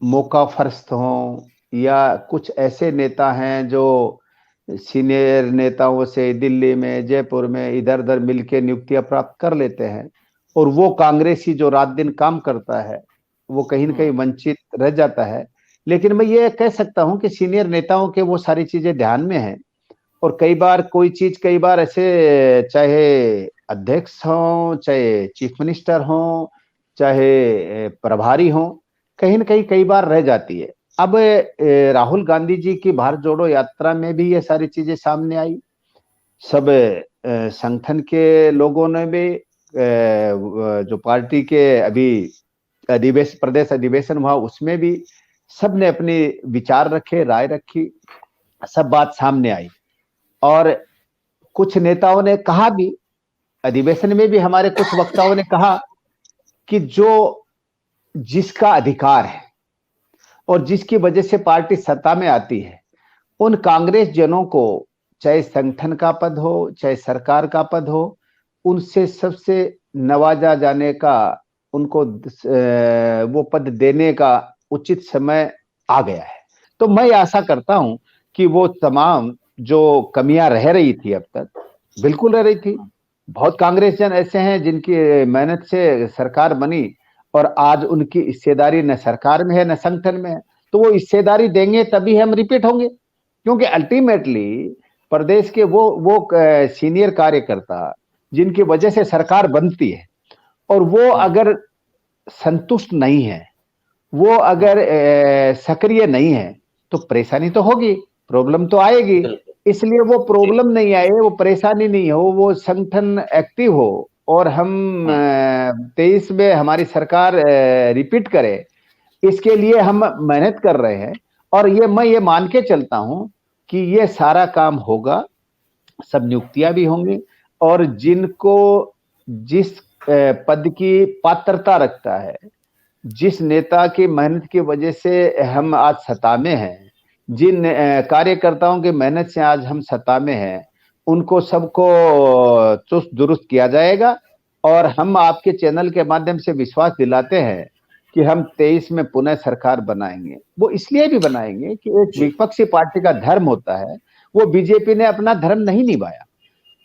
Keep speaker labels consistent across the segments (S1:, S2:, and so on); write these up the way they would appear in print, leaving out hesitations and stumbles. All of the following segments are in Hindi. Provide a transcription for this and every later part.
S1: मौका फरस्त हों या कुछ ऐसे नेता हैं जो सीनियर नेताओं से दिल्ली में, जयपुर में इधर-उधर मिलके नियुक्तियाँ प्राप्त कर लेते हैं और वो कांग्रेसी जो रात-दिन काम करता है, वो कहीं न कहीं
S2: हुँ,
S1: वंचित रह जाता है। लेकिन मैं ये कह सकता हूँ कि सीनियर नेताओं के वो सारी चीज़ें ध्यान में हैं और कई बार कोई चीज़ कई बार ऐसे चाहे अध्यक्ष हों, चाहे चीफ मिनिस्टर हों, चाहे प्रभारी हों, कहीं न कहीं कई बार रह जाती है। अब राहुल गांधी जी की भारत जोड़ो यात्रा में भी ये सारी चीज़ें सामने आई। सब संगठन के लोगों ने भी जो पार्टी के अभी प्रदेश अधिवेशन हुआ उसमें भी सबने अपने विचार रखे, राय रखी, सब बात सामने आई और कुछ नेताओं ने कहा भी, अधिवेशन में भी हमारे कुछ वक्ताओं ने कहा कि जो जिसका अधिकार है और जिसकी वजह से पार्टी सत्ता में आती है, उन कांग्रेस जनों को चाहे संगठन का पद हो, चाहे सरकार का पद हो, उनसे सबसे नवाजा जाने का उनको वो पद देने का उचित समय आ गया है। तो मैं आशा करता हूँ कि वो तमाम जो कमियाँ रह रही थी अब तक, बिल्कुल रह रही थी।
S2: हुँ,
S1: बहुत कांग्रेस जन ऐसे हैं जिनकी मेहनत से सरकार बनी और आज उनकी हिस्सेदारी न सरकार में है, न संगठन में है। तो वो हिस्सेदारी देंगे तभी हम रिपीट होंगे। क्योंकि अल्टीमेटली प्रदेश के वो सीनियर कार्यकर्ता जिनकी वजह से सरकार बनती है और वो
S2: हुँ,
S1: अगर संतुष्ट नहीं है, वो
S2: हुँ,
S1: अगर सक्रिय नहीं है, तो परेशानी तो होगी, प्रॉब्लम तो आएगी।
S2: बिल्कुल।
S1: इसलिए वो
S2: जी।
S1: प्रॉब्लम नहीं आए, वो परेशानी नहीं हो, वो संगठन एक्टिव हो और हम
S2: हुँ,
S1: 23 में हमारी सरकार रिपीट करे, इसके लिए हम मेहनत कर रहे हैं और मैं ये मान के चलता हूँ कि ये सारा काम होगा, सब नियुक्तियाँ भी होंगी और जिनको जिस पद की पात्रता रखता है, जिस नेता की मेहनत की वजह से हम आज सत्ता में हैं, जिन कार्यकर्ताओं की मेहनत से आज हम सत्ता में हैं, उनको सबको चुस्त-दुरुस्त किया जाएगा और हम आपके चैनल के माध्यम से विश्वास दिलाते हैं कि हम 23 में पुनः सरकार बनाएँगे। वो इसलिए भी बनाएँगे कि एक
S2: जी।
S1: विपक्षी पार्टी का धर्म होता है, वो बीजेपी ने अपना धर्म नहीं निभाया।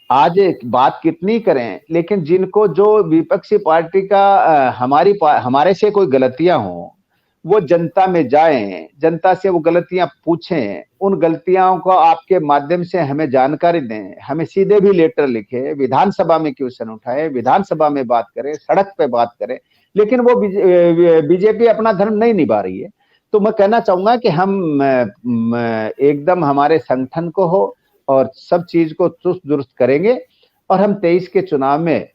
S1: आज एक बात कितनी करें, लेकिन जिनको जो विपक्षी पार्टी का हमारे से कोई गलतियाँ हों, वो जनता में जाएँ, जनता से वो गलतियाँ पूछें, उन गलतियों को आपके माध्यम से हमें जानकारी दें, हमें सीधे भी लेटर लिखें, विधानसभा में क्वेश्चन उठाएँ, विधानसभा में बात करें, सड़क पे बात करें, लेकिन वो बीजेपी अपना धर्म नहीं निभा रही है। तो मैं कहना चाहूँगा कि हम एकदम हमारे संगठन को हो और सब चीज को चुस्त-दुरुस्त करेंगे और हम 23 के चुनाव में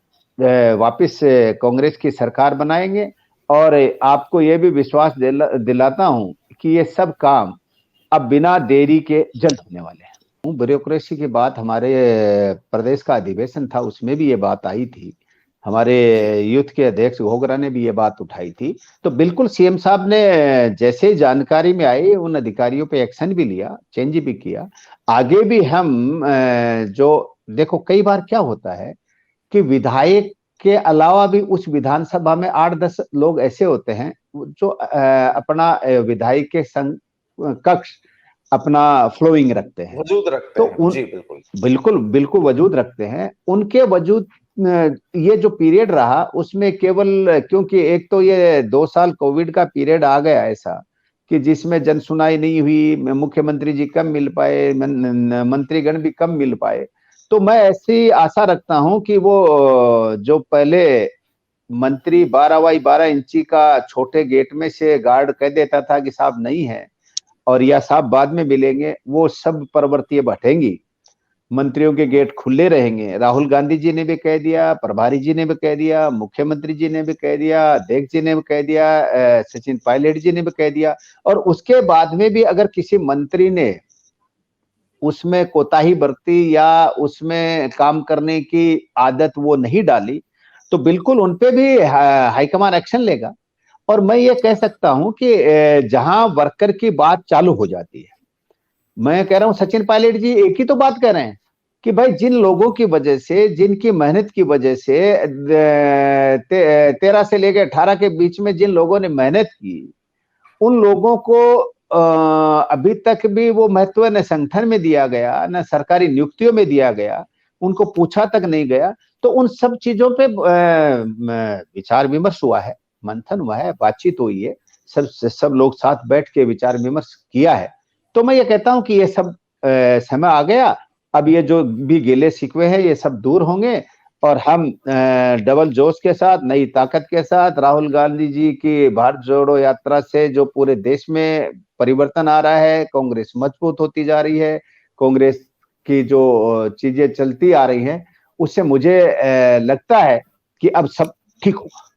S1: वापस कांग्रेस की सरकार बनाएँगे और आपको ये भी विश्वास दिलाता हूँ कि ये सब काम अब बिना देरी के जल्द होने वाले हैं। ब्यूरोक्रेसी की बात हमारे प्रदेश का अधिवेशन था, उसमें भी ये बात आई थी। हमारे
S2: जी।
S1: यूथ के अध्यक्ष घोगरा ने भी ये बात उठाई थी। तो बिल्कुल सीएम साहब ने जैसे ही जानकारी में आई उन अधिकारियों पे एक्शन भी लिया, चेंज भी किया। आगे भी हम जो देखो कई बार क्या होता है कि विधायक के अलावा भी उस विधानसभा में 8-10 लोग ऐसे होते हैं जो अपना विधायक के संग कक्ष अपना फ्लोइंग रखते हैं।
S2: वजूद रखते
S1: तो
S2: हैं।
S1: उन
S2: जी, बिल्कुल।
S1: बिल्कुल, बिल्कुल वजूद रखते हैं। उनके वजूद ये जो पीरियड रहा उसमें केवल क्योंकि एक तो ये 2 साल कोविड का पीरियड आ गया ऐसा कि जिसमें जन सुनाई नहीं हुई, मुख्यमंत्री जी कम मिल पाए, मंत्रीगण भी कम मिल पाए। तो मैं ऐसी आशा रखता हूँ कि वो जो पहले मंत्री 12 बाई 12 इंची का छोटे गेट में से गार्ड कह देता था कि साहब नहीं है और या साहब बाद में मिलेंगे, वो सब प्रवृत्ति अब हटेंगी। मंत्रियों के
S2: हुँ,
S1: गेट खुले रहेंगे। राहुल गांधी जी ने भी कह दिया, प्रभारी जी ने भी कह दिया, मुख्यमंत्री जी ने भी कह दिया, अध्यक्ष जी ने भी कह दिया, सचिन पायलट जी ने भी कह दिया और उसके बाद में भी अगर किसी मंत्री ने उसमें कोताही बरती या उसमें काम करने की आदत वो नहीं डाली, तो बिल्कुल उनपे भी हाईकमान एक्शन लेगा। और मैं ये कह सकता हूँ कि जहाँ वर्कर की बात चालू हो जाती है, मैं कह रहा हूँ सचिन पायलट जी एक ही तो बात कह रहे हैं कि भाई जिन लोगों की वजह से, जिनकी मेहनत की वजह से 13 से लेकर 18 के बीच में जिन लोगों ने मेहनत की, उन लोगों को अभी तक भी वो महत्व न संगठन में दिया गया, न सरकारी नियुक्तियों में दिया गया, उनको पूछा तक नहीं गया। तो उन सब चीज़ों पे विचार-विमर्श हुआ है, मंथन हुआ है, बातचीत हुई है, सब लोग साथ बैठ के विचार-विमर्श किया है। तो मैं ये कहता हूँ कि ये सब समय आ गया, अब ये जो भी गिले-शिकवे हैं, ये सब दूर होंगे और हम डबल जोश के साथ, नई ताकत के साथ राहुल गांधी जी की भारत जोड़ो यात्रा से जो पूरे देश में परिवर्तन आ रहा है, कांग्रेस मजबूत होती जा रही है, कांग्रेस की जो चीज़ें चलती आ रही हैं, उससे मुझे लगता है कि अब सब ठीक होगा।